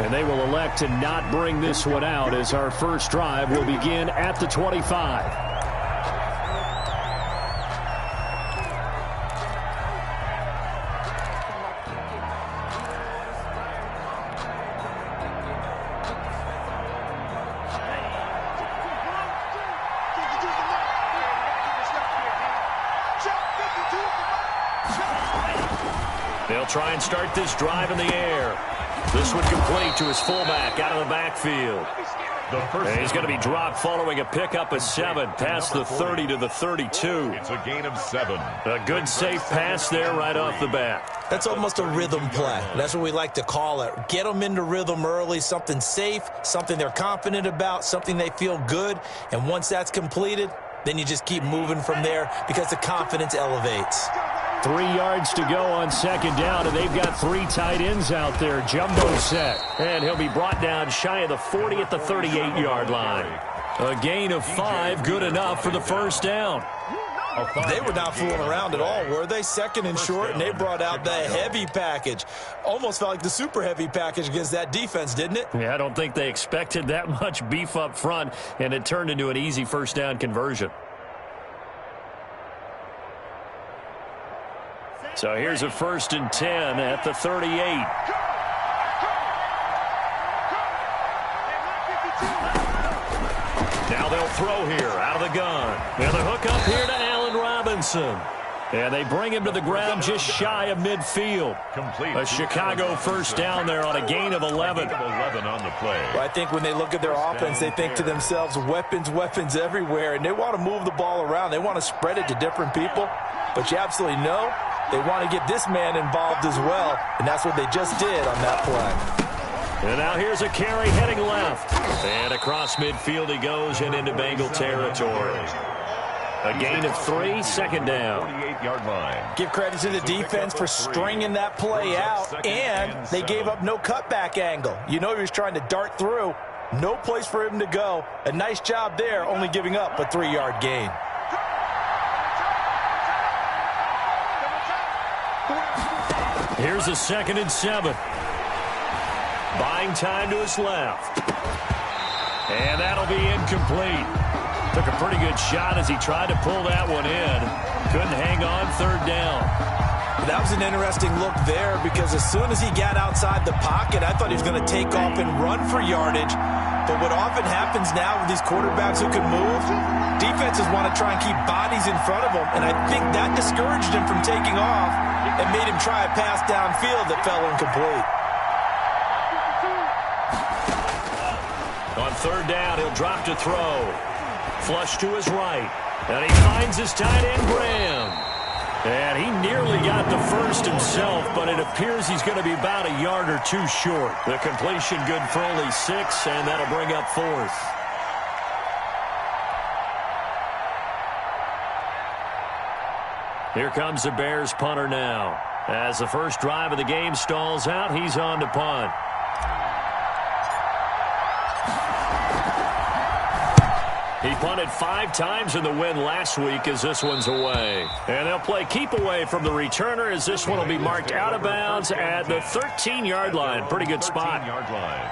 And they will elect to not bring this one out as our first drive will begin at the 25. They'll try and start this drive in the air. This one complete to his fullback out of the backfield. And he's going to be dropped following a pickup of 7 past the 30 to the 32. It's a gain of 7. A good safe pass there right off the bat. That's almost a rhythm play. That's what we like to call it. Get them into rhythm early, something safe, something they're confident about, something they feel good. And once that's completed, then you just keep moving from there because the confidence elevates. 3 yards to go on second down, and they've got 3 tight ends out there. Jumbo set. And he'll be brought down shy of the 40 at the 38-yard line. A gain of 5, good enough for the first down. They were not fooling around at all, were they? Second and short, and they brought out the heavy package. Almost felt like the super heavy package against that defense, didn't it? Yeah, I don't think they expected that much beef up front, and it turned into an easy first down conversion. So here's a 1st and 10 at the 38. Now they'll throw here out of the gun. And the hook up here to Allen Robinson. And they bring him to the ground just shy of midfield. A Chicago first down there on a gain of 11. 11 on the play. Well, I think when they look at their offense, they think to themselves, weapons, weapons everywhere. And they want to move the ball around. They want to spread it to different people. But you absolutely know they want to get this man involved as well. And that's what they just did on that play. And now here's a carry heading left. And across midfield he goes and into Bengal territory. A gain of 3, second down. 48-yard line. Give credit to the defense for stringing that play out, and they gave up no cutback angle. You know he was trying to dart through. No place for him to go. A nice job there, only giving up a 3-yard gain. Here's a 2nd and 7. Buying time to his left. And that'll be incomplete. Took a pretty good shot as he tried to pull that one in. Couldn't hang on 3rd down. That was an interesting look there because as soon as he got outside the pocket, I thought he was going to take off and run for yardage. But what often happens now with these quarterbacks who can move, defenses want to try and keep bodies in front of them. And I think that discouraged him from taking off and made him try a pass downfield that fell incomplete. On 3rd down, he'll drop to throw. Flush to his right. And he finds his tight end, Graham. And he nearly got the first himself, but it appears he's going to be about a yard or 2 short. The completion good for only 6, and that'll bring up 4th. Here comes the Bears punter now. As the first drive of the game stalls out, he's on to punt. He punted 5 times in the win last week as this one's away. And they'll play keep away from the returner as this one will be marked out of bounds at the 13-yard line. Pretty good spot. 13-yard line.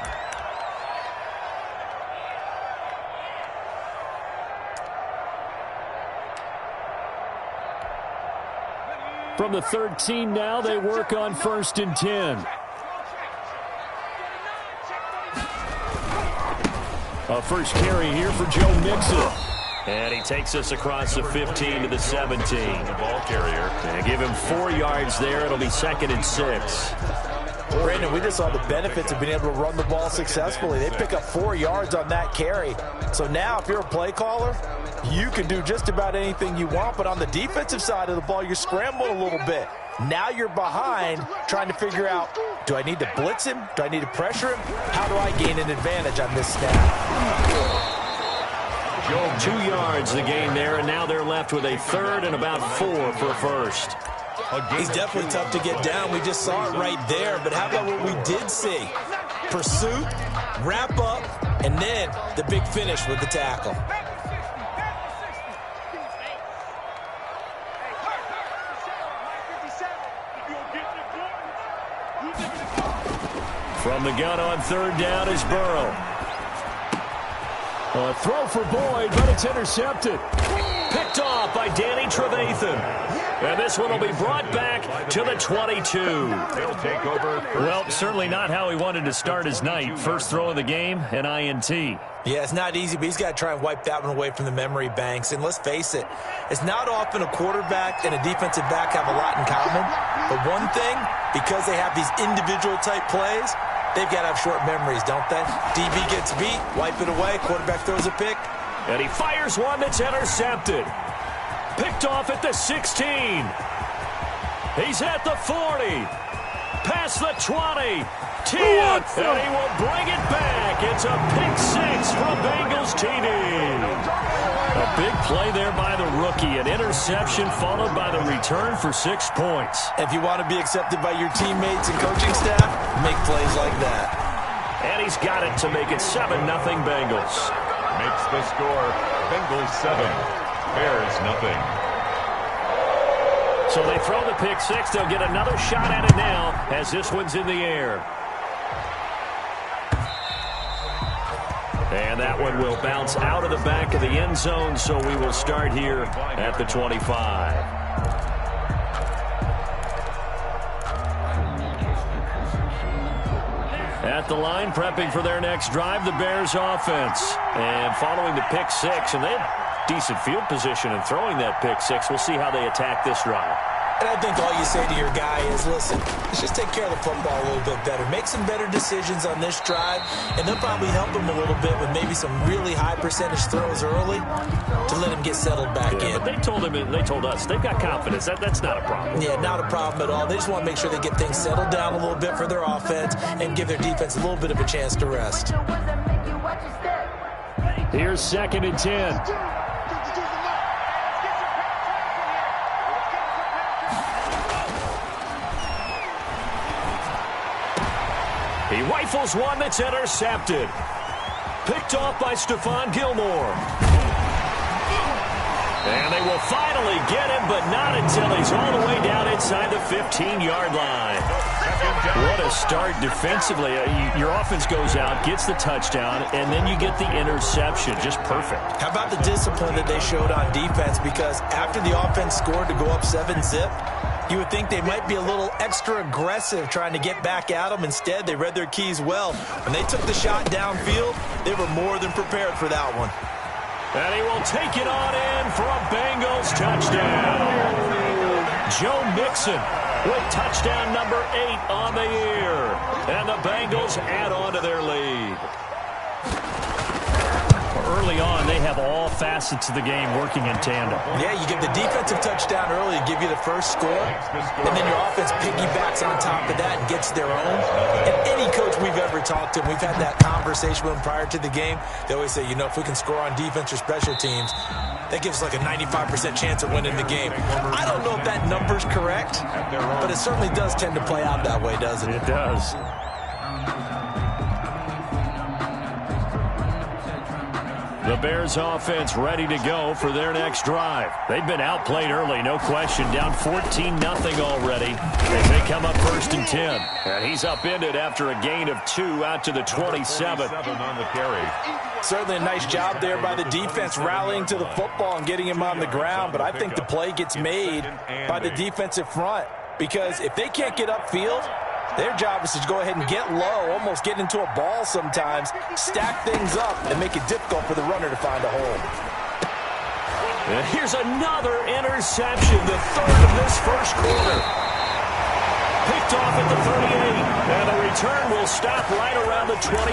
From the 13 now, they work on 1st and 10. A first carry here for Joe Mixon. And he takes us across the 15 to the 17. The ball carrier. And give him 4 yards there. It'll be 2nd and 6. Brandon, we just saw the benefits of being able to run the ball successfully. They pick up 4 yards on that carry. So now if you're a play caller, you can do just about anything you want. But on the defensive side of the ball, you're scrambling a little bit. Now you're behind trying to figure out, do I need to blitz him? Do I need to pressure him? How do I gain an advantage on this snap? 2 yards the gain there, and now they're left with a 3rd and about 4 for first. He's definitely tough to get down. We just saw it right there. But how about what we did see? Pursuit, wrap up, and then the big finish with the tackle. From the gun on third down is Burrow. A throw for Boyd, but it's intercepted. Picked off by Danny Trevathan. And this one will be brought back to the 22. They'll take over. Well, certainly not how he wanted to start his night. First throw of the game, an INT. Yeah, it's not easy, but he's got to try and wipe that one away from the memory banks. And let's face it, it's not often a quarterback and a defensive back have a lot in common. But one thing, because they have these individual type plays, they've got to have short memories, don't they? DB gets beat, wipe it away, quarterback throws a pick. And he fires one that's intercepted. Picked off at the 16. He's at the 40. Past the 20. 10. And he will bring it back. It's a pick six from Bengals TD. A big play there by the rookie. An interception followed by the return for 6 points. If you want to be accepted by your teammates and coaching staff, make plays like that. And he's got it to make it 7-0 Bengals. Makes the score Bengals 7, Bears nothing. So they throw the pick six. They'll get another shot at it now as this one's in the air. And that one will bounce out of the back of the end zone, so we will start here at the 25. At the line, prepping for their next drive, the Bears offense. And following the pick six, and they have decent field position in throwing that pick six. We'll see how they attack this drive. And I think all you say to your guy is, listen, let's just take care of the football a little bit better. Make some better decisions on this drive, and they'll probably help him a little bit with maybe some really high percentage throws early to let him get settled back in. But they told him, and they told us, they've got confidence. That's not a problem. Yeah, not a problem at all. They just want to make sure they get things settled down a little bit for their offense and give their defense a little bit of a chance to rest. Here's 2nd and 10. He rifles one that's intercepted. Picked off by Stephon Gilmore. And they will finally get him, but not until he's all the way down inside the 15-yard line. What a start defensively. Your offense goes out, gets the touchdown, and then you get the interception. Just perfect. How about the discipline that they showed on defense? Because after the offense scored to go up 7-zip, you would think they might be a little extra aggressive trying to get back at them. Instead, they read their keys well. When they took the shot downfield, they were more than prepared for that one. And he will take it on in for a Bengals touchdown. Joe Mixon with touchdown number 8 on the year. And the Bengals add on to their lead. Early on, they have all facets of the game working in tandem. Yeah, you give the defensive touchdown early to give you the first score, and then your offense piggybacks on top of that and gets their own. And any coach we've ever talked to, we've had that conversation with them prior to the game, they always say, you know, if we can score on defense or special teams, that gives us like a 95% chance of winning the game. I don't know if that number's correct, but it certainly does tend to play out that way, doesn't it? It does. The Bears offense ready to go for their next drive. They've been outplayed early, no question. Down 14-0 already as they come up 1st and 10. And he's upended after a gain of 2 out to the 27. On the carry. Certainly a nice job there by the defense rallying to the football and getting him on the ground. But I think the play gets made by the defensive front. Because if they can't get upfield, their job is to go ahead and get low, almost get into a ball sometimes, stack things up, and make it difficult for the runner to find a hole. And here's another interception, the 3rd of this first quarter. Picked off at the 38, and the return will stop right around the 25.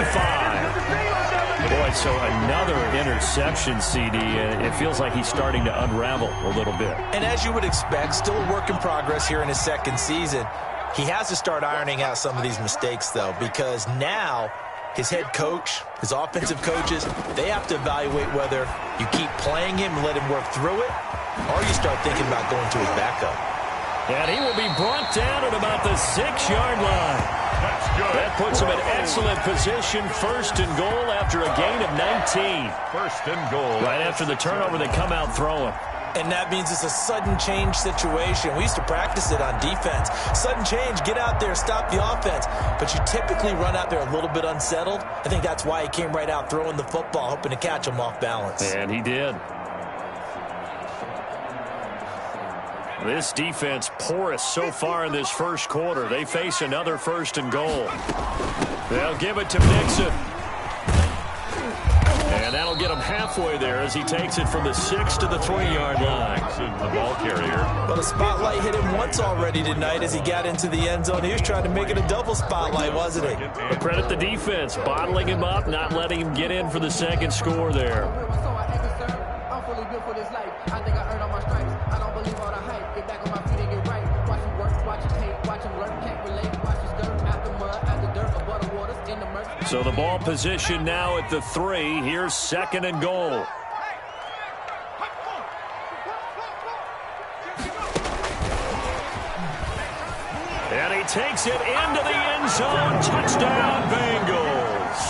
Boy, so another interception, CD. It feels like he's starting to unravel a little bit. And as you would expect, still a work in progress here in his 2nd season. He has to start ironing out some of these mistakes, though, because now his head coach, his offensive coaches, they have to evaluate whether you keep playing him and let him work through it, or you start thinking about going to his backup. And he will be brought down at about the 6-yard line. That's good. That puts him in excellent position, 1st and goal after a gain of 19. 1st and goal. Right after the turnover, they come out throwing. And that means it's a sudden change situation. We used to practice it on defense. Sudden change, get out there, stop the offense. But you typically run out there a little bit unsettled. I think that's why he came right out throwing the football, hoping to catch him off balance. And he did. This defense porous so far in this first quarter. They face another 1st and goal. They'll give it to Mixon. And that'll get him halfway there as he takes it from the 6 to the 3-yard line. The ball carrier. Well, the spotlight hit him once already tonight as he got into the end zone. He was trying to make it a double spotlight, wasn't he? But credit the defense, bottling him up, not letting him get in for the second score there. So the ball position now at the 3. Here's 2nd and goal. And he takes it into the end zone. Touchdown, Bengals.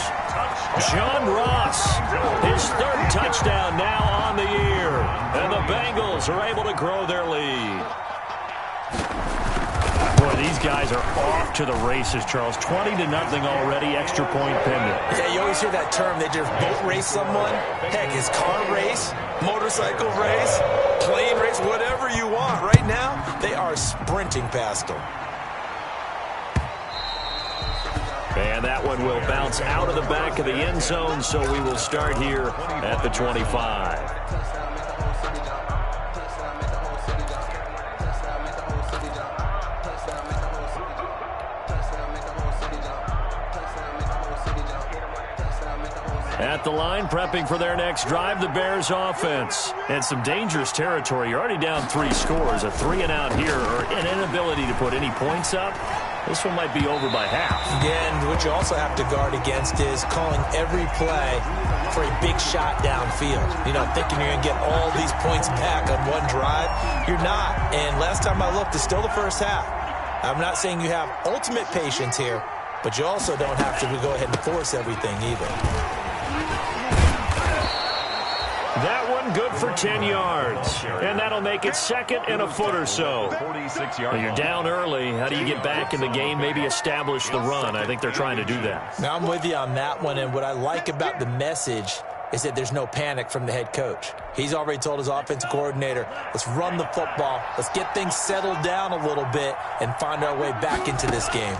John Ross, his 3rd touchdown now on the year. And the Bengals are able to grow their lead. Boy, these guys are off to the races, Charles. 20-0 already, extra point pending. Yeah, you always hear that term. They just boat race someone. Heck, his car race, motorcycle race, plane race, whatever you want. Right now, they are sprinting past them. And that one will bounce out of the back of the end zone, so we will start here at the 25. At the line, prepping for their next drive, the Bears offense. And some dangerous territory. You're already down 3 scores. A 3-and-out here, or an inability to put any points up. This one might be over by half. Again, what you also have to guard against is calling every play for a big shot downfield. You know, thinking you're going to get all these points back on one drive. You're not. And last time I looked, it's still the first half. I'm not saying you have ultimate patience here, but you also don't have to go ahead and force everything either. That one good for 10 yards. And that'll make it 2nd and a foot or so. 46 yards. You're down early. How do you get back in the game? Maybe establish the run. I think they're trying to do that. Now, I'm with you on that one. And what I like about the message is that there's no panic from the head coach. He's already told his offensive coordinator, let's run the football. Let's get things settled down a little bit and find our way back into this game.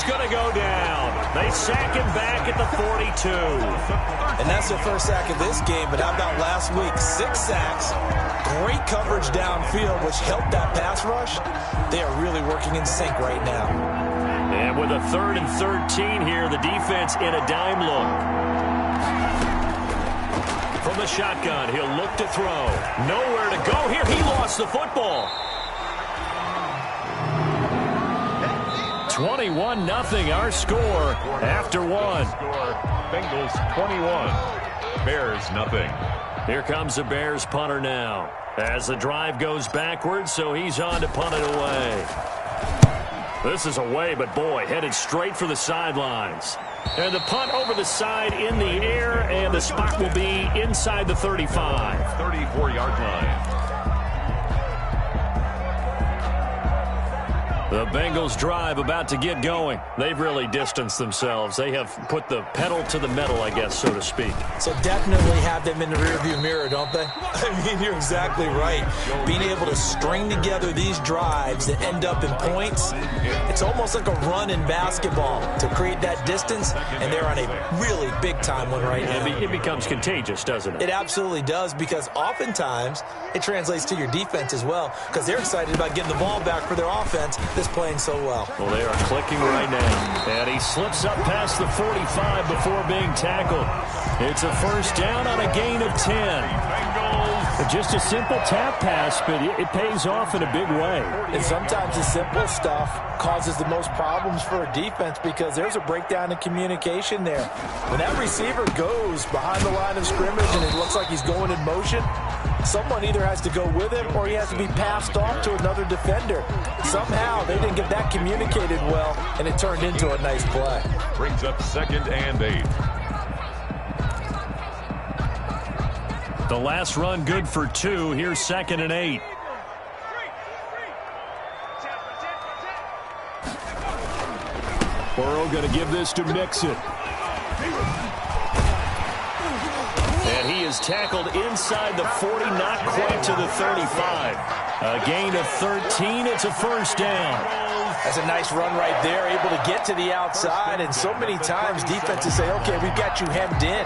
Going to go down. They sack him back at the 42. And that's their first sack of this game, but how about last week? 6 sacks, great coverage downfield, which helped that pass rush. They are really working in sync right now. And with a 3rd and 13 here, the defense in a dime look. From the shotgun, he'll look to throw. Nowhere to go here. He lost the football. 21-0 our score after one. Bengals 21, Bears nothing. Here comes the Bears punter now as the drive goes backwards, so he's on to punt it away. This is away, but boy, headed straight for the sidelines. And the punt over the side in the air, and the spot will be inside the 35. 34-yard line. The Bengals drive about to get going. They've really distanced themselves. They have put the pedal to the metal, I guess, so to speak. So definitely have them in the rearview mirror, don't they? I mean, you're exactly right. Being able to string together these drives that end up in points, it's almost like a run in basketball to create that distance, and they're on a really big-time one right now. It becomes contagious, doesn't it? It absolutely does, because oftentimes it translates to your defense as well, because they're excited about getting the ball back for their offense that's playing so well. Well, they are clicking right now. And he slips up past the 45 before being tackled. It's a first down on a gain of 10. Just a simple tap pass, but it pays off in a big way. And sometimes the simple stuff causes the most problems for a defense because there's a breakdown in communication there. When that receiver goes behind the line of scrimmage and it looks like he's going in motion, someone either has to go with him or he has to be passed off to another defender. Somehow they didn't get that communicated well, and it turned into a nice play. Brings up 2nd and 8. The last run good for 2. Here's 2nd and 8. Burrow going to give this to Mixon. And he is tackled inside the 40, not quite to the 35. A gain of 13. It's a first down. That's a nice run right there, able to get to the outside. And so many times defenses say, okay, we've got you hemmed in.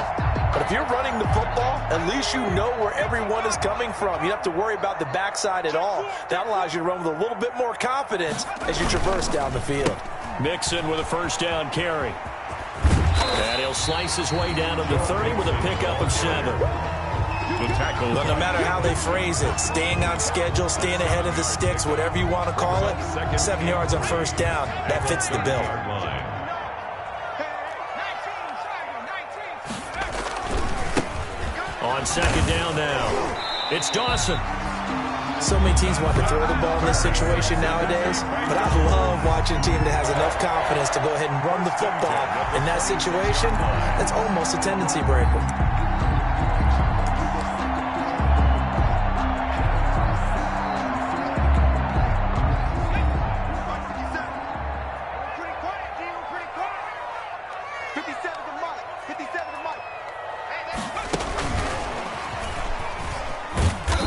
But if you're running the football, at least you know where everyone is coming from. You don't have to worry about the backside at all. That allows you to run with a little bit more confidence as you traverse down the field. Mixon with a first down carry. And he'll slice his way down to the 30 with a pickup of 7. But no matter how they phrase it, staying on schedule, staying ahead of the sticks, whatever you want to call it, 7 yards on first down, that fits the bill. On 2nd down now, it's Dawson. So many teams want to throw the ball in this situation nowadays, but I love watching a team that has enough confidence to go ahead and run the football. In that situation, that's almost a tendency breaker.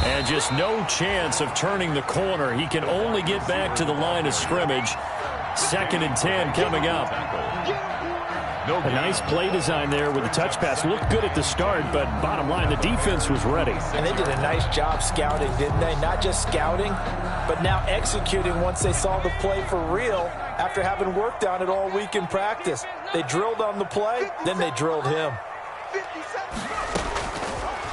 And just no chance of turning the corner. He can only get back to the line of scrimmage. 2nd and 10 coming up. A nice play design there with the touch pass. Looked good at the start, but bottom line, the defense was ready. And they did a nice job scouting, didn't they? Not just scouting, but now executing once they saw the play for real after having worked on it all week in practice. They drilled on the play, then they drilled him.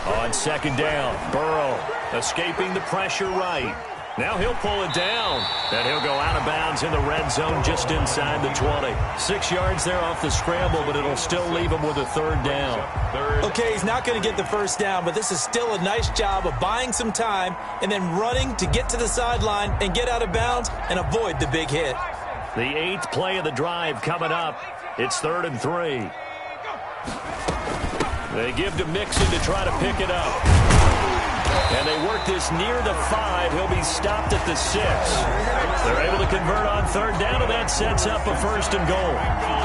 On 2nd down, Burrow escaping the pressure right. Now he'll pull it down, and he'll go out of bounds in the red zone just inside the 20. 6 yards there off the scramble, but it'll still leave him with a 3rd down. Okay, he's not going to get the first down, but this is still a nice job of buying some time and then running to get to the sideline and get out of bounds and avoid the big hit. The 8th play of the drive coming up. It's 3rd and 3. They give to Mixon to try to pick it up. And they work this near the 5. He'll be stopped at the 6. They're able to convert on 3rd down, and that sets up a 1st and goal.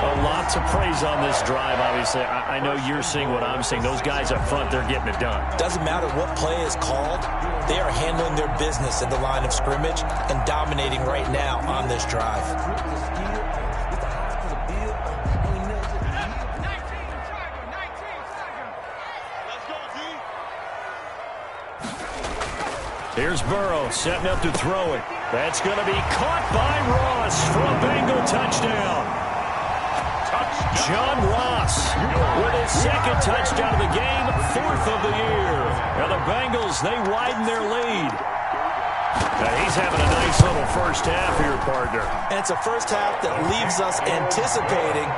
A lot to praise on this drive, obviously. I know you're seeing what I'm seeing. Those guys up front, they're getting it done. Doesn't matter what play is called. They are handling their business at the line of scrimmage and dominating right now on this drive. Here's Burrow setting up to throw it. That's going to be caught by Ross for a Bengal touchdown. John Ross with his 2nd touchdown of the game, 4th of the year. And the Bengals, they widen their lead. Now he's having a nice little first half here, partner. And it's a first half that leaves us anticipating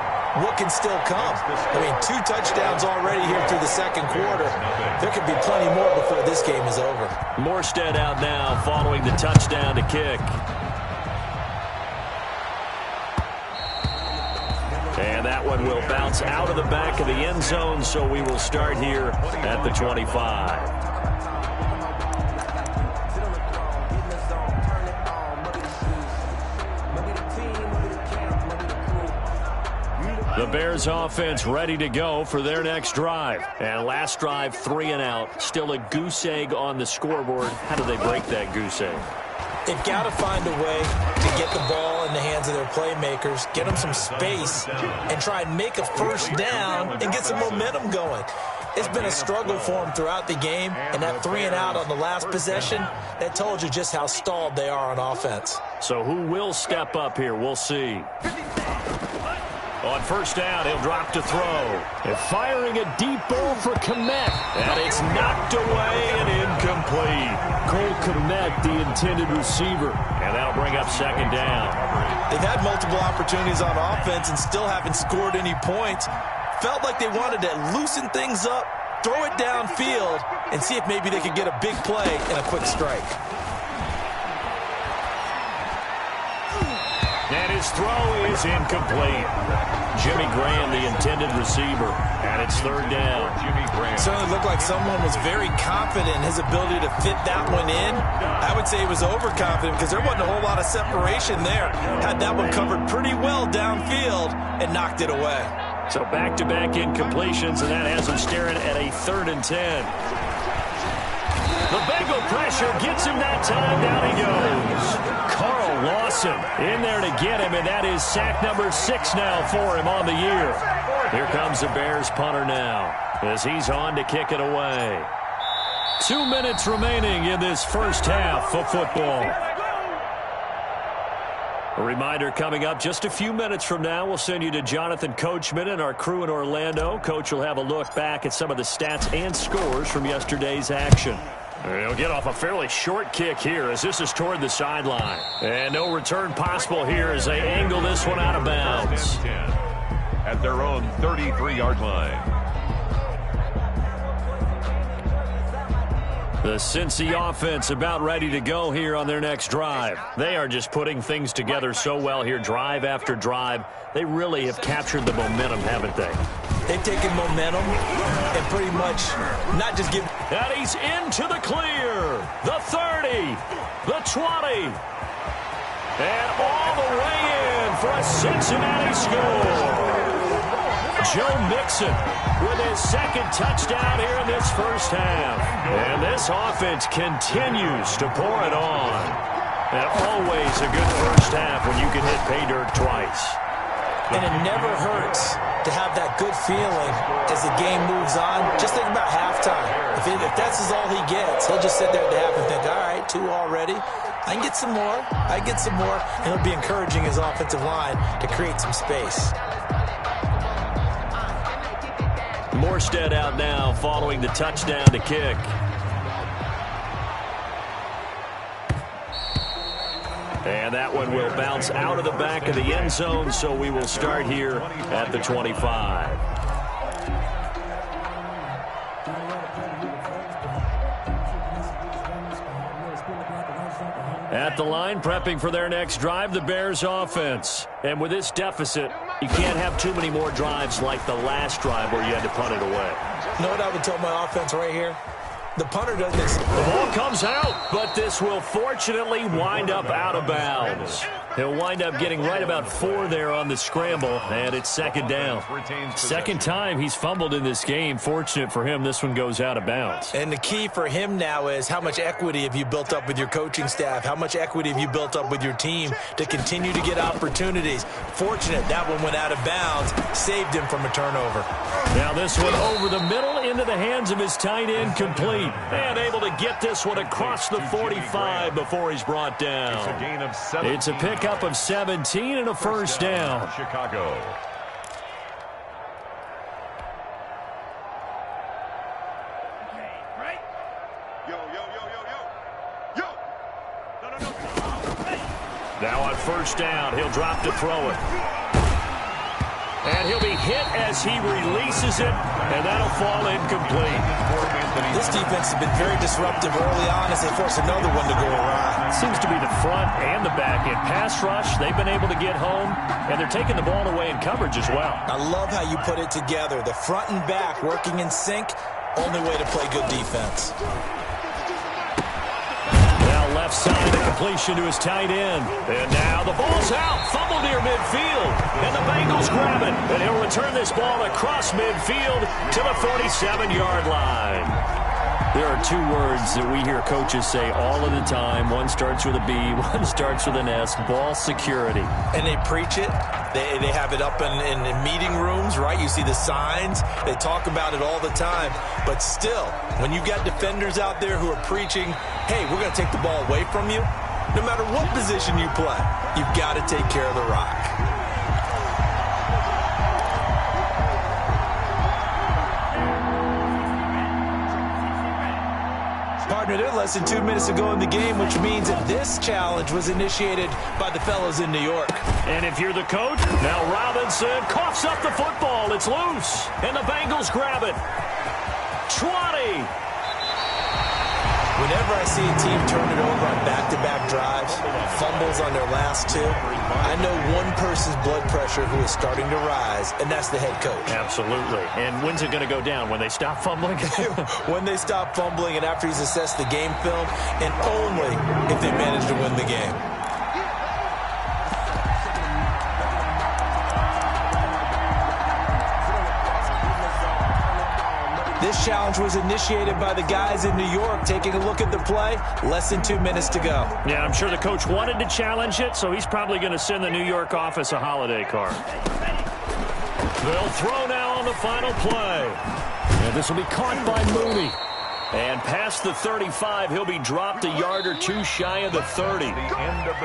what can still come. I mean, 2 touchdowns already here through the 2nd quarter. There could be plenty more before this game is over. Morstead out now following the touchdown to kick. And that one will bounce out of the back of the end zone, so we will start here at the 25. The Bears offense ready to go for their next drive. And last drive, 3 and out. Still a goose egg on the scoreboard. How do they break that goose egg? They've got to find a way to get the ball in the hands of their playmakers, get them some space, and try and make a first down and get some momentum going. It's been a struggle for them throughout the game, and that 3 and out on the last possession, that told you just how stalled they are on offense. So who will step up here? We'll see. On first down, he'll drop to throw. And firing a deep ball for Kmet. And it's knocked away and incomplete. Cole Kmet, the intended receiver. And that'll bring up 2nd down. They've had multiple opportunities on offense and still haven't scored any points. Felt like they wanted to loosen things up, throw it downfield, and see if maybe they could get a big play and a quick strike. And his throw is incomplete. Jimmy Graham, the intended receiver, and it's third down. Jimmy Graham. Certainly looked like someone was very confident in his ability to fit that one in. I would say he was overconfident because there wasn't a whole lot of separation there. Had that one covered pretty well downfield and knocked it away. So back-to-back incompletions, and that has him staring at a 3rd and 10. The Bengal pressure gets him that time. Down he goes. Carl Lawson in there to get him, and that is sack number 6 now for him on the year. Here comes the Bears punter now as he's on to kick it away. 2 minutes remaining in this first half of football. A reminder coming up just a few minutes from now. We'll send you to Jonathan Coachman and our crew in Orlando. Coach will have a look back at some of the stats and scores from yesterday's action. He'll get off a fairly short kick here as this is toward the sideline. And no return possible here as they angle this one out of bounds. At their own 33-yard line. The Cincy offense about ready to go here on their next drive. They are just putting things together so well here, drive after drive. They really have captured the momentum, haven't they? They've taken momentum and pretty much not just give. And he's into the clear. The 30, the 20, and all the way in for a Cincinnati score. Joe Mixon with his 2nd touchdown here in this first half. And this offense continues to pour it on. And always a good first half when you can hit pay dirt twice. And it never hurts to have that good feeling as the game moves on. Just think about halftime. If that's all he gets, he'll just sit there at the half and think, all right, 2 already. I can get some more. I get some more. And he'll be encouraging his offensive line to create some space. Morstead out now following the touchdown to kick. And that one will bounce out of the back of the end zone, so we will start here at the 25. At the line, prepping for their next drive, the Bears offense. And with this deficit, you can't have too many more drives like the last drive where you had to punt it away. You know what I would tell my offense right here? The punter doesn't. The ball comes out, but this will fortunately wind up out of bounds. He'll wind up getting right about 4 there on the scramble, and it's 2nd down. 2nd time he's fumbled in this game. Fortunate for him, this one goes out of bounds. And the key for him now is how much equity have you built up with your coaching staff? How much equity have you built up with your team to continue to get opportunities? Fortunate that one went out of bounds, saved him from a turnover. Now this one over the middle into the hands of his tight end, complete. And able to get this one across the 45 before he's brought down. It's a gain of 17. It's a pickup of 17 and a first down. Chicago. Now on first down, he'll drop to throw it. And he'll be hit as he releases it, and that'll fall incomplete. This defense has been very disruptive early on as they force another one to go awry. Seems to be the front and the back end. Pass rush, they've been able to get home, and they're taking the ball away in coverage as well. I love how you put it together. The front and back working in sync, only way to play good defense. Left side, the completion to his tight end. And now the ball's out. Fumble near midfield. And the Bengals grab it. And he'll return this ball across midfield to the 47-yard line. There are 2 words that we hear coaches say all of the time. One starts with a B, one starts with an S. Ball security. And they preach it. They have it up in meeting rooms, right? You see the signs. They talk about it all the time. But still, when you got defenders out there who are preaching, hey, we're going to take the ball away from you, no matter what position you play, you've got to take care of the rock. Partner, they're less than 2 minutes to go in the game, which means that this challenge was initiated by the fellows in New York. And if you're the coach, now Robinson coughs up the football. It's loose. And the Bengals grab it. 20. When Whenever I see a team turn it over on back-to-back drives, fumbles on their last two, I know one person's blood pressure who is starting to rise, and that's the head coach. Absolutely. And when's it going to go down? When they stop fumbling? When they stop fumbling and after he's assessed the game film, and only if they manage to win the game. This challenge was initiated by the guys in New York. Taking a look at the play, less than 2 minutes to go. Yeah, I'm sure the coach wanted to challenge it, so he's probably going to send the New York office a holiday card. They'll throw now on the final play. And this will be caught by Mooney. And past the 35, he'll be dropped a yard or two shy of the 30.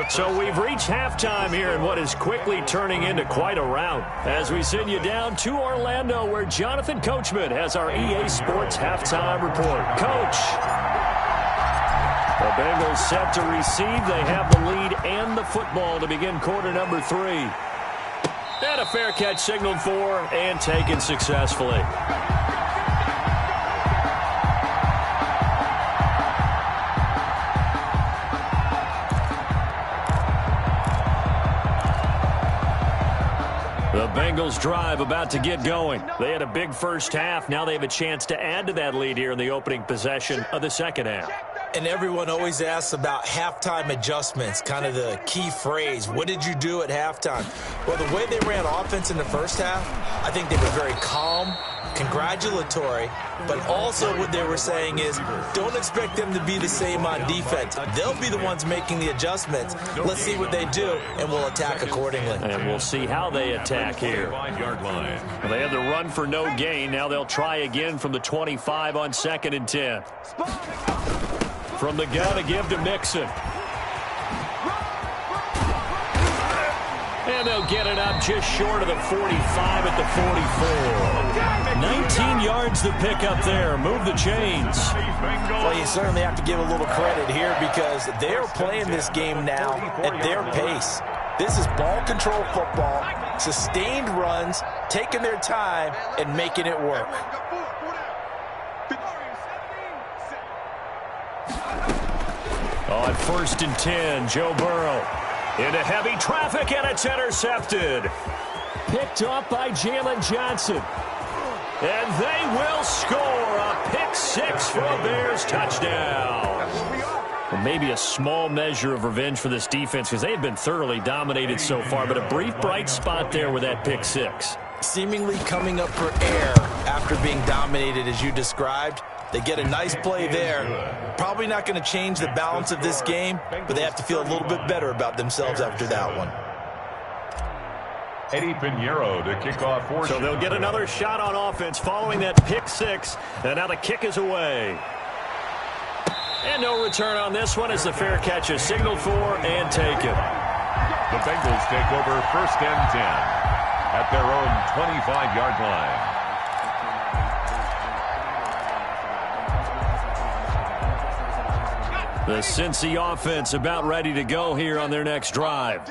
So we've reached halftime here in what is quickly turning into quite a rout. As we send you down to Orlando, where Jonathan Coachman has our EA Sports halftime report. Coach. The Bengals set to receive. They have the lead and the football to begin quarter number 3. And a fair catch signaled for and taken successfully. The Bengals drive about to get going. They had a big first half. Now they have a chance to add to that lead here in the opening possession of the second half. And everyone always asks about halftime adjustments, kind of the key phrase. What did you do at halftime? Well, the way they ran offense in the first half, I think they were very calm, congratulatory, but also what they were saying is don't expect them to be the same on defense. They'll be the ones making the adjustments. Let's see what they do, and we'll attack accordingly. And we'll see how they attack here. Well, they had the run for no gain. Now they'll try again from the 25 on 2nd and 10. From the gun to give to Mixon. And they'll get it up just short of the 45 at the 44. 19 yards to pick up there. Move the chains. Well, you certainly have to give a little credit here because they're playing this game now at their pace. This is ball control football, sustained runs, taking their time, and making it work. On 1st and 10, Joe Burrow into heavy traffic, and it's intercepted. Picked up by Jalen Johnson. And they will score a pick 6 for a Bears touchdown. Well, maybe a small measure of revenge for this defense because they have been thoroughly dominated so far, but a brief bright spot there with that pick 6. Seemingly coming up for air after being dominated as you described. They get a nice play there. Probably not going to change the balance of this game, but they have to feel a little bit better about themselves after that one. Eddie Pinheiro to kick off for. So they'll get another shot on offense following that pick 6. And now the kick is away. And no return on this one as the fair catch is signaled for and taken. The Bengals take over 1st and 10 at their own 25-yard line. The Cincy offense about ready to go here on their next drive.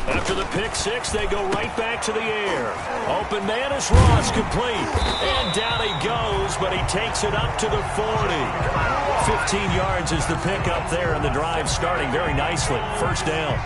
After the pick 6, they go right back to the air. Open man is Ross, complete. And down he goes, but he takes it up to the 40. 15 yards is the pickup there, and the drive starting very nicely. 1st down.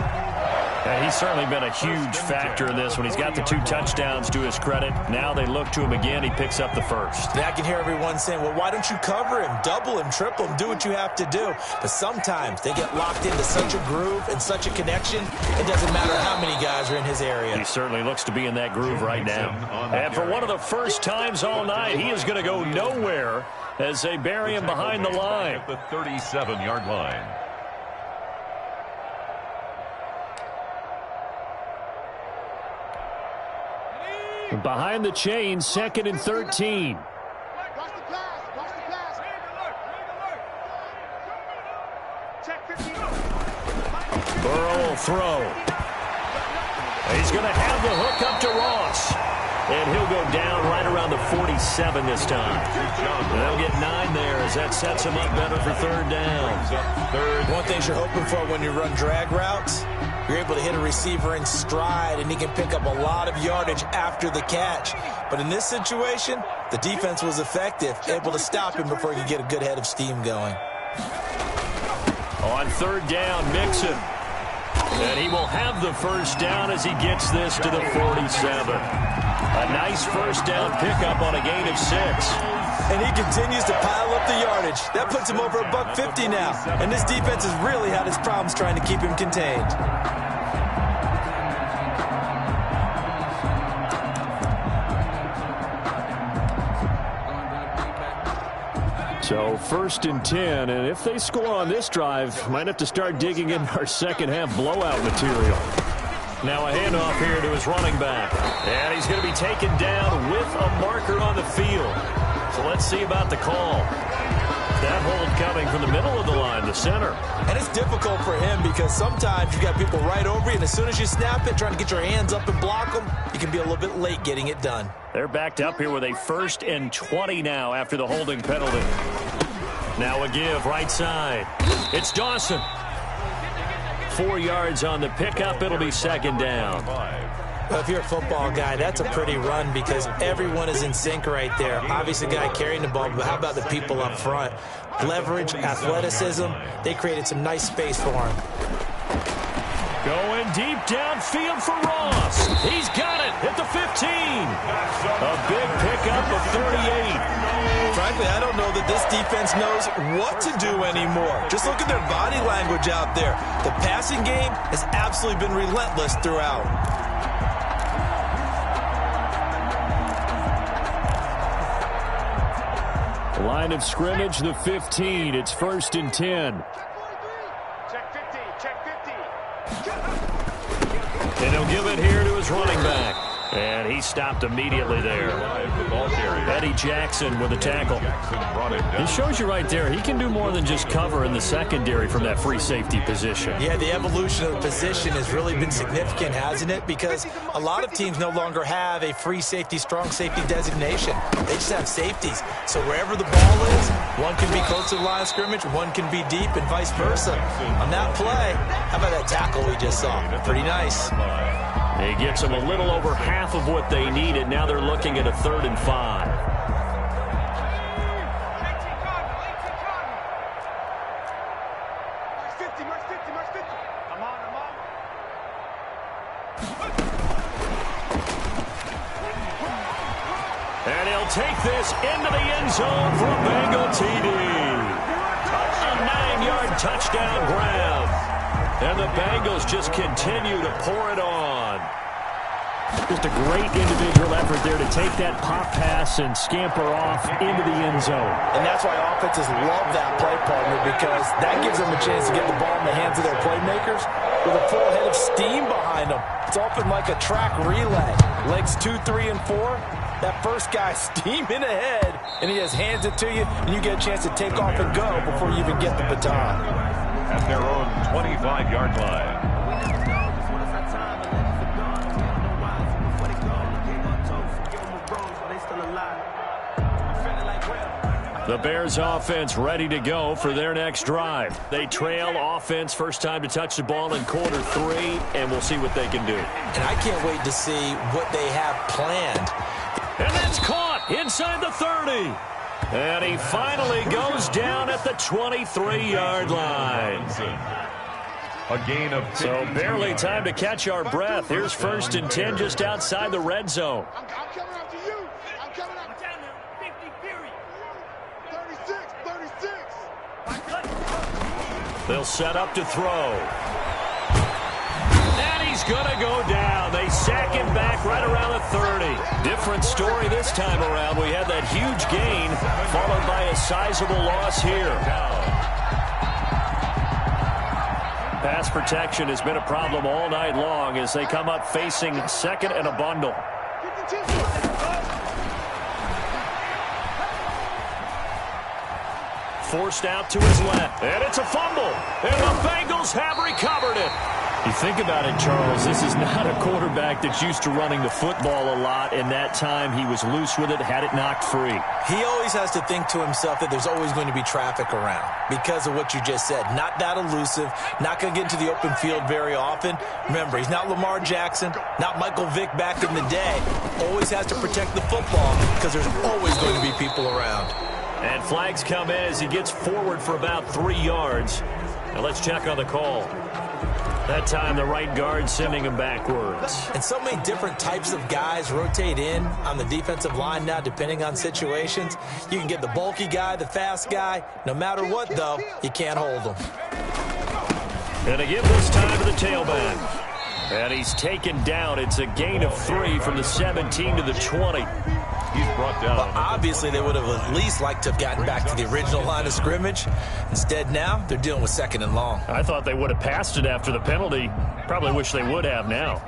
And he's certainly been a huge factor in this when he's got the 2 touchdowns to his credit. Now they look to him again. He picks up the 1st. Yeah, I can hear everyone saying, well, why don't you cover him, double him, triple him, do what you have to do. But sometimes they get locked into such a groove and such a connection, it doesn't matter how many guys are in his area. He certainly looks to be in that groove right now. And for one of the first times all night, he is going to go nowhere as they bury him behind the line. At the 37-yard line. Behind the chains, 2nd and 13. Burrow will throw. He's going to have the hook up to Ross. And he'll go down right around the 47 this time. And they'll get 9 there as that sets him up better for third down. One thing you're hoping for when you run drag routes, you're able to hit a receiver in stride, and he can pick up a lot of yardage after the catch. But in this situation, the defense was effective, able to stop him before he could get a good head of steam going. On third down, Mixon. And he will have the first down as he gets this to the 47. A nice first down pickup on a gain of 6. And he continues to pile up the yardage. That puts him over $150 now. And this defense has really had its problems trying to keep him contained. So first and 10, and if they score on this drive, might have to start digging in our second half blowout material. Now a handoff here to his running back. And he's going to be taken down with a marker on the field. So let's see about the call. That hold coming from the middle of the line, the center. And it's difficult for him because sometimes you got people right over you, and as soon as you snap it, trying to get your hands up and block them, you can be a little bit late getting it done. They're backed up here with a 1st and 20 now after the holding penalty. Now a give right side. It's Dawson. 4 yards on the pickup. It'll be second down. Well, if you're a football guy, that's a pretty run because everyone is in sync right there. Obviously, the guy carrying the ball, but how about the people up front? Leverage, athleticism, they created some nice space for him. Going deep downfield for Ross. He's got it at the 15. A big pickup of 38. Frankly, I don't know that this defense knows what to do anymore. Just look at their body language out there. The passing game has absolutely been relentless throughout. Line of scrimmage, the 15. It's 1st and 10. Check 50, check 50. And he'll give it here to his running back. And he stopped immediately there. Eddie Jackson with a tackle. It shows you right there, he can do more than just cover in the secondary from that free safety position. Yeah, the evolution of the position has really been significant, hasn't it? Because a lot of teams no longer have a free safety, strong safety designation. They just have safeties. So wherever the ball is, one can be close to the line of scrimmage, one can be deep, and vice versa. On that play, how about that tackle we just saw? Pretty nice. He gets them a little over half of what they needed. Now they're looking at a 3rd and 5. And he'll take this into the end zone for a Bengal TD. A 9-yard touchdown grab. And the Bengals just continue to pour it on. Just a great individual effort there to take that pop pass and scamper off into the end zone. And that's why offenses love that play partner, because that gives them a chance to get the ball in the hands of their playmakers with a full head of steam behind them. It's often like a track relay. Legs 2, 3, and 4. That first guy steaming ahead, and he just hands it to you, and you get a chance to take off and go before you even get the baton. At their own 25-yard line. The Bears offense ready to go for their next drive. They trail offense, first time to touch the ball in quarter 3, and we'll see what they can do. And I can't wait to see what they have planned. And that's caught inside the 30. And he finally goes down at the 23-yard line. A gain of 50. So barely time to catch our breath. Here's 1st and 10 just outside the red zone. I'm coming up to you. I'm coming up. 50, period. 36. They'll set up to throw. And he's going to go down. They sack him back right around the 30. Different story this time around. We had that huge gain followed by a sizable loss here. Pass protection has been a problem all night long as they come up facing 2nd and a bundle. Forced out to his left. And it's a fumble. And the Bengals have recovered it. You think about it, Charles, this is not a quarterback that's used to running the football a lot, and that time he was loose with it, had it knocked free. He always has to think to himself that there's always going to be traffic around because of what you just said. Not that elusive, not going to get into the open field very often. Remember, he's not Lamar Jackson, not Michael Vick back in the day. Always has to protect the football because there's always going to be people around. And flags come in as he gets forward for about 3 yards. Now let's check on the call. That time the right guard sending him backwards. And so many different types of guys rotate in on the defensive line now depending on situations. You can get the bulky guy, the fast guy. No matter what, though, you can't hold them. And to give this time to the tailback. And he's taken down. It's a gain of 3 from the 17 to the 20. He's brought down. Well, obviously, they would have at least liked to have gotten back to the original line of scrimmage. Instead, now, they're dealing with 2nd and long. I thought they would have passed it after the penalty. Probably wish they would have now.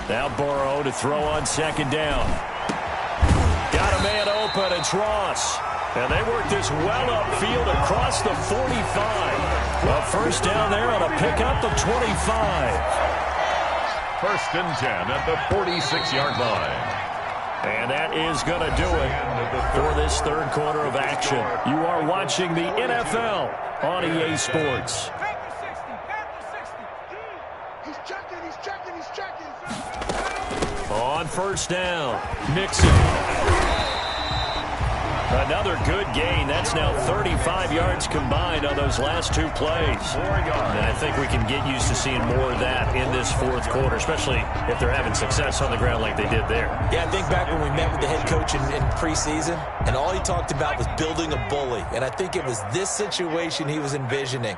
Now Burrow to throw on 2nd down. Got a man open. It's Ross. And they work this well upfield across the 45. A first down there on a pickup of 25. 1st and 10 at the 46-yard line. And that is going to do it for this 3rd quarter of action. You are watching the NFL on EA Sports. He's checking. On 1st down, Mixon. Another good gain. That's now 35 yards combined on those last 2 plays. And I think we can get used to seeing more of that in this 4th quarter, especially if they're having success on the ground like they did there. Yeah, I think back when we met with the head coach in preseason, and all he talked about was building a bully. And I think it was this situation he was envisioning.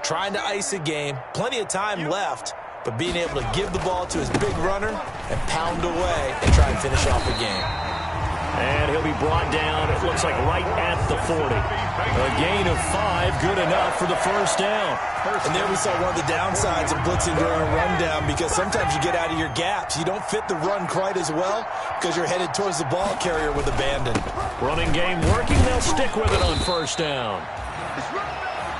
Trying to ice a game, plenty of time left, but being able to give the ball to his big runner and pound away and try and finish off the game. And he'll be brought down, it looks like right at the 40. A gain of 5, good enough for the first down. And there we saw one of the downsides of blitzing during a rundown because sometimes you get out of your gaps. You don't fit the run quite as well because you're headed towards the ball carrier with abandon. Running game working, they'll stick with it on first down.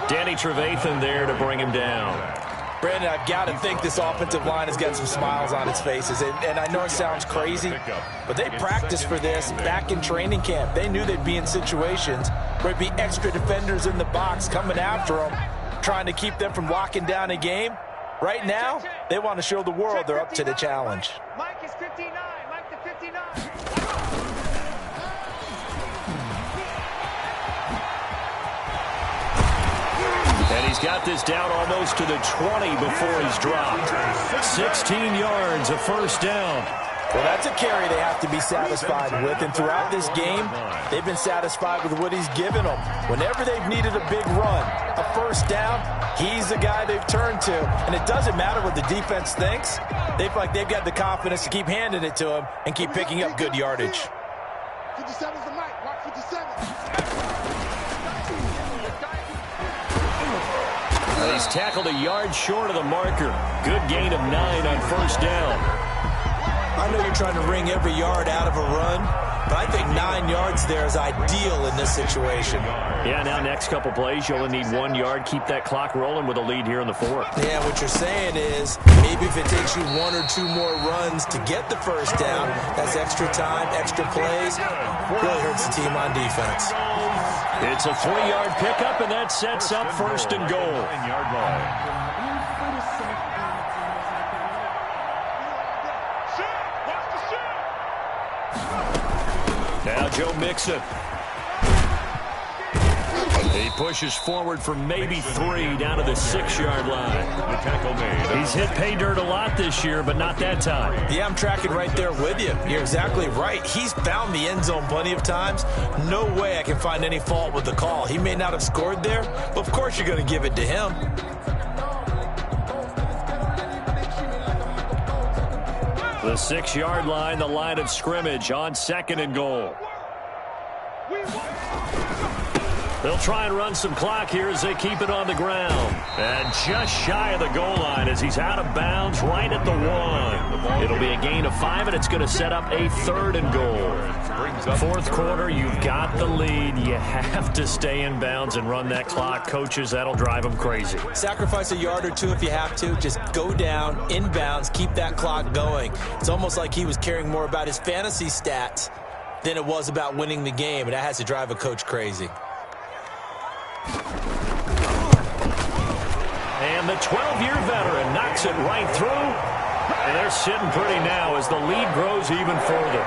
Danny Trevathan there to bring him down. Brandon, I've got to think this offensive line has got some smiles on its faces. And I know it sounds crazy, but they practiced for this back in training camp. They knew they'd be in situations where there'd be extra defenders in the box coming after them, trying to keep them from locking down a game. Right now, they want to show the world they're up to the challenge. Mike is 59. Mike to 59. And he's got this down almost to the 20 before he's dropped. 16 yards, a first down. Well, that's a carry they have to be satisfied with. And throughout this game, they've been satisfied with what he's given them. Whenever they've needed a big run, a first down, he's the guy they've turned to. And it doesn't matter what the defense thinks. They feel like they've got the confidence to keep handing it to him and keep picking up good yardage. 57 is the mic. Mark 57. He's tackled a yard short of the marker. Good gain of 9 on first down. I know you're trying to wring every yard out of a run, but I think 9 yards there is ideal in this situation. Yeah, now next couple plays, you only need 1 yard. Keep that clock rolling with a lead here in the 4th. Yeah, what you're saying is maybe if it takes you 1 or 2 more runs to get the first down, that's extra time, extra plays. Really hurts the team on defense. It's a 3-yard pickup, and that sets up first and goal. 9-yard line. Now Joe Mixon. He pushes forward for maybe 3 down to the 6-yard line. The tackle made. He's hit pay dirt a lot this year, but not that time. Yeah, I'm tracking right there with you. You're exactly right. He's found the end zone plenty of times. No way I can find any fault with the call. He may not have scored there, but of course you're going to give it to him. The 6-yard line, the line of scrimmage on 2nd and goal. They'll try and run some clock here as they keep it on the ground. And just shy of the goal line as he's out of bounds right at the 1. It'll be a gain of 5, and it's going to set up a 3rd and goal. Fourth quarter, you've got the lead. You have to stay in bounds and run that clock. Coaches, that'll drive them crazy. Sacrifice a yard or two if you have to. Just go down, in bounds, keep that clock going. It's almost like he was caring more about his fantasy stats than it was about winning the game, and that has to drive a coach crazy. And the 12-year veteran knocks it right through. And they're sitting pretty now as the lead grows even further.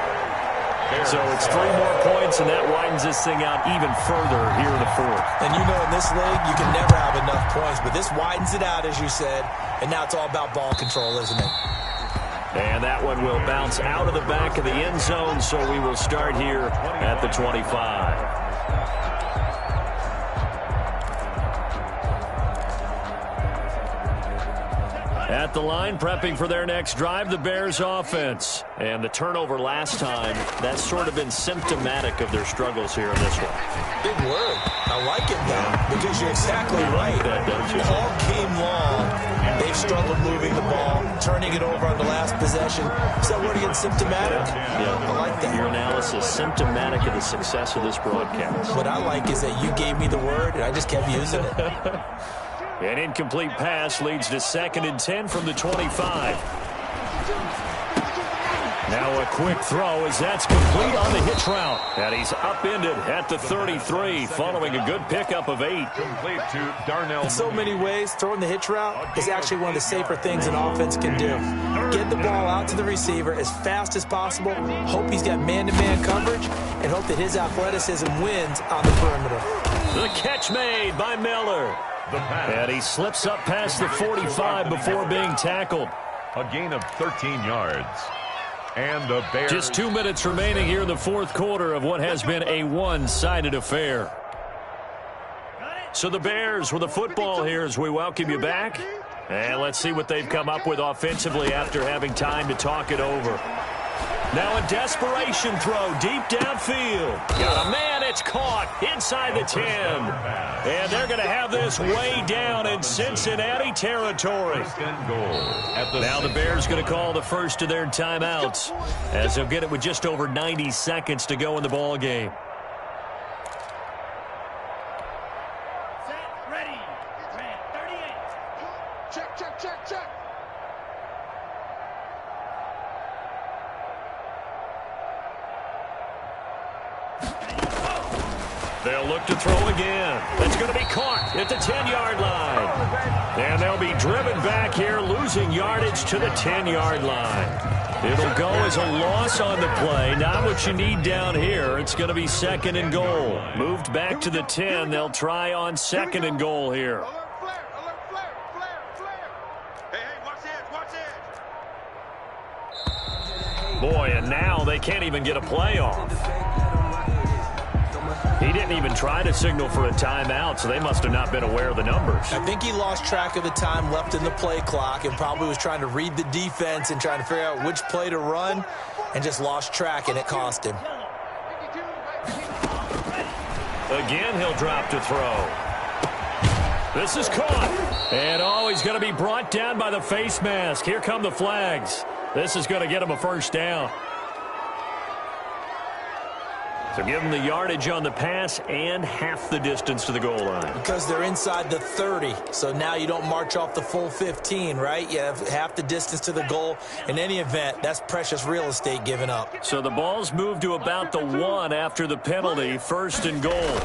So it's 3 more points, and that widens this thing out even further here in the 4th. And you know in this league, you can never have enough points, but this widens it out, as you said, and now it's all about ball control, isn't it? And that one will bounce out of the back of the end zone, so we will start here at the 25. At the line, prepping for their next drive, the Bears offense. And the turnover last time, that's sort of been symptomatic of their struggles here in this one. Big word. I like it, though, because you're exactly right. All game long, they've struggled moving the ball, turning it over on the last possession. Is that word again, symptomatic? Yeah, I like that. Your analysis, symptomatic of the success of this broadcast. What I like is that you gave me the word, and I just kept using it. An incomplete pass leads to 2nd and 10 from the 25. Now a quick throw as that's complete on the hitch route. And he's upended at the 33 following a good pickup of 8. Complete to Darnell. In so many ways, throwing the hitch route is actually one of the safer things an offense can do. Get the ball out to the receiver as fast as possible, hope he's got man-to-man coverage, and hope that his athleticism wins on the perimeter. The catch made by Miller. And he slips up past the 45 before being tackled. A gain of 13 yards. And the Bears. Just 2 minutes remaining here in the 4th quarter of what has been a one-sided affair. So the Bears with the football here as we welcome you back. And let's see what they've come up with offensively after having time to talk it over. Now a desperation throw deep downfield. Got a man, it's caught inside the 10. And they're going to have this way down in Cincinnati territory. Now the Bears going to call the first of their timeouts as they'll get it with just over 90 seconds to go in the ball game. Set, ready. Red, 38. Check, check, check, check. They'll look to throw again. That's going to be caught at the 10-yard line. And they'll be driven back here, losing yardage to the 10-yard line. It'll go as a loss on the play. Not what you need down here. It's going to be 2nd and goal. Moved back to the 10. They'll try on 2nd and goal here. Alert, flare, flare. Hey, watch it. Boy, and now they can't even get a play off. He didn't even try to signal for a timeout, so they must have not been aware of the numbers. I think he lost track of the time left in the play clock and probably was trying to read the defense and trying to figure out which play to run and just lost track, and it cost him. Again, he'll drop to throw. This is caught. And he's going to be brought down by the face mask. Here come the flags. This is going to get him a first down. So give them the yardage on the pass and half the distance to the goal line. Because they're inside the 30, so now you don't march off the full 15, right? You have half the distance to the goal. In any event, that's precious real estate given up. So the ball's moved to about the 1 after the penalty, 1st and goal.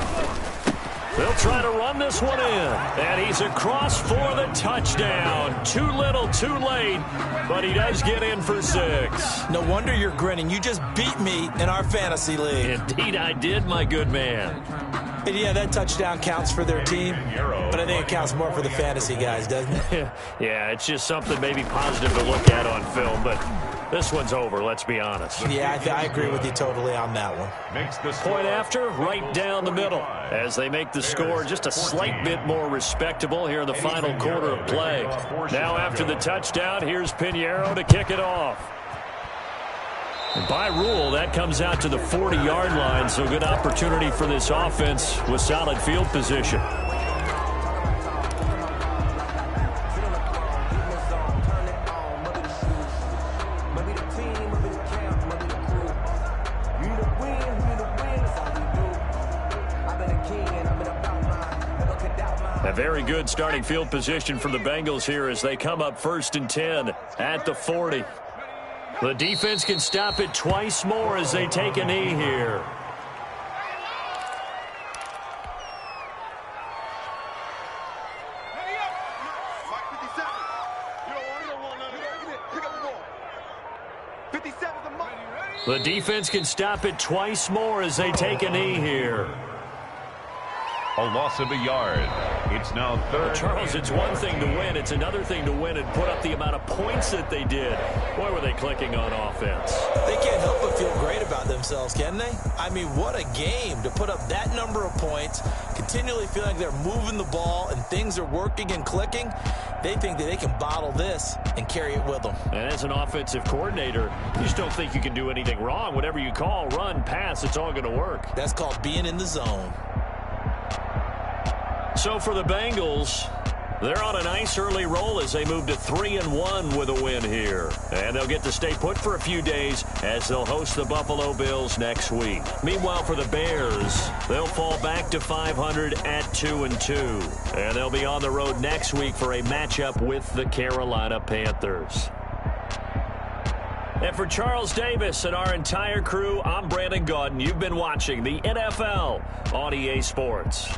They'll try to run this one in, and he's across for the touchdown. Too little, too late, but he does get in for 6. No wonder you're grinning. You just beat me in our fantasy league. Indeed I did, my good man. And yeah, that touchdown counts for their team, but I think it counts more for the fantasy guys, doesn't it? Yeah, it's just something maybe positive to look at on film, but this one's over, let's be honest. Yeah, I agree with you totally on that one. Point after, right down the middle, as they make the score just a slight bit more respectable here in the final quarter of play. Now after the touchdown, here's Pinheiro to kick it off. And by rule, that comes out to the 40-yard line, so good opportunity for this offense with solid field position. A very good starting field position for the Bengals here as they come up 1st and 10 at the 40. The defense can stop it twice more as they take a knee here. The defense can stop it twice more as they take a knee here. A loss of a yard. It's now 3rd. Charles, it's one thing to win. It's another thing to win and put up the amount of points that they did. Boy, were they clicking on offense. They can't help but feel great about themselves, can they? I mean, what a game to put up that number of points, continually feeling like they're moving the ball and things are working and clicking. They think that they can bottle this and carry it with them. And as an offensive coordinator, you just don't think you can do anything wrong. Whatever you call, run, pass, it's all going to work. That's called being in the zone. So for the Bengals, they're on a nice early roll as they move to 3-1 with a win here. And they'll get to stay put for a few days as they'll host the Buffalo Bills next week. Meanwhile, for the Bears, they'll fall back to 500 at 2-2. And they'll be on the road next week for a matchup with the Carolina Panthers. And for Charles Davis and our entire crew, I'm Brandon Gaudin. You've been watching the NFL on EA Sports.